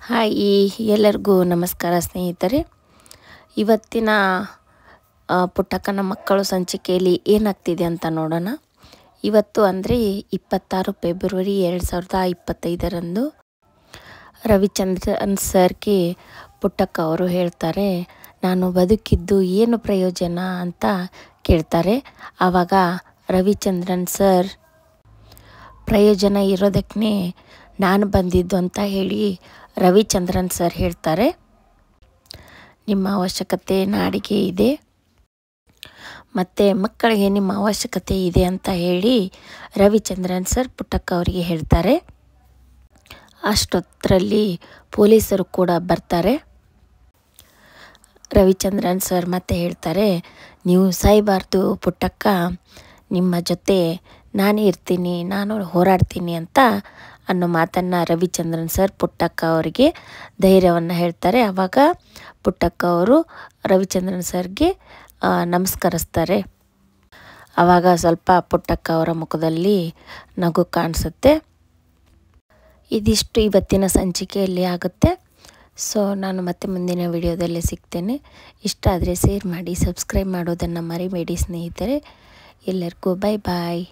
Hi ಎಲ್ಲರಿಗೂ ನಮಸ್ಕಾರ ಸ್ನೇಹಿತರೆ. ಇವತ್ತಿನ ಪುಟ್ಟಕ್ಕನ ಮಕ್ಕಳು ಸಂಚಿಕೆಯಲ್ಲಿ ಏನಾಗ್ತಿದೆ ಅಂತ ನೋಡೋಣ. ಇವತ್ತು ಅಂದರೆ 26 ಫೆಬ್ರವರಿ 2025ರಂದು ರವಿಚಂದ್ರನ್ ಸರ್ಗೆ ಪುಟ್ಟಕ್ಕ ಅವರು ಹೇಳ್ತಾರೆ, ನಾನು ಬದುಕಿದ್ದು ಏನು ಪ್ರಯೋಜನ ಅಂತ ಕೇಳ್ತಾರೆ. ಆವಾಗ ರವಿಚಂದ್ರನ್ ಸರ್, ಪ್ರಯೋಜನ ಇರೋದಕ್ಕೆ ನಾನು ಬಂದಿದ್ದು ಅಂತ ಹೇಳಿ ರವಿಚಂದ್ರನ್ ಸರ್ ಹೇಳ್ತಾರೆ, ನಿಮ್ಮ ಅವಶ್ಯಕತೆ ನಾಡಿಗೆ ಇದೆ ಮತ್ತು ಮಕ್ಕಳಿಗೆ ನಿಮ್ಮ ಅವಶ್ಯಕತೆ ಇದೆ ಅಂತ ಹೇಳಿ ರವಿಚಂದ್ರನ್ ಸರ್ ಪುಟ್ಟಕ್ಕ ಅವರಿಗೆ ಹೇಳ್ತಾರೆ. ಅಷ್ಟೊತ್ತರಲ್ಲಿ ಪೊಲೀಸರು ಕೂಡ ಬರ್ತಾರೆ. ರವಿಚಂದ್ರನ್ ಸರ್ ಮತ್ತೆ ಹೇಳ್ತಾರೆ, ನೀವು ಸಾಯಬಾರ್ದು ಪುಟ್ಟಕ್ಕ, ನಿಮ್ಮ ಜೊತೆ ನಾನೇ ಇರ್ತೀನಿ, ನಾನು ಹೋರಾಡ್ತೀನಿ ಅಂತ ಅನ್ನೋ ಮಾತನ್ನು ರವಿಚಂದ್ರನ್ ಸರ್ ಪುಟ್ಟಕ್ಕ ಅವರಿಗೆ ಧೈರ್ಯವನ್ನು ಹೇಳ್ತಾರೆ. ಆವಾಗ ಪುಟ್ಟಕ್ಕ ಅವರು ರವಿಚಂದ್ರನ್ ಸರ್ಗೆ ನಮಸ್ಕರಿಸ್ತಾರೆ. ಆವಾಗ ಸ್ವಲ್ಪ ಪುಟ್ಟಕ್ಕ ಅವರ ಮುಖದಲ್ಲಿ ನಗು ಕಾಣಿಸುತ್ತೆ. ಇದಿಷ್ಟು ಇವತ್ತಿನ ಸಂಚಿಕೆಯಲ್ಲಿ ಆಗುತ್ತೆ. ಸೊ ನಾನು ಮತ್ತೆ ಮುಂದಿನ ವಿಡಿಯೋದಲ್ಲಿ ಸಿಗ್ತೇನೆ. ಇಷ್ಟ ಆದರೆ ಶೇರ್ ಮಾಡಿ, ಸಬ್ಸ್ಕ್ರೈಬ್ ಮಾಡೋದನ್ನು ಮರಿಬೇಡಿ ಸ್ನೇಹಿತರೆ. ಎಲ್ಲರಿಗೂ ಬಾಯ್ ಬಾಯ್.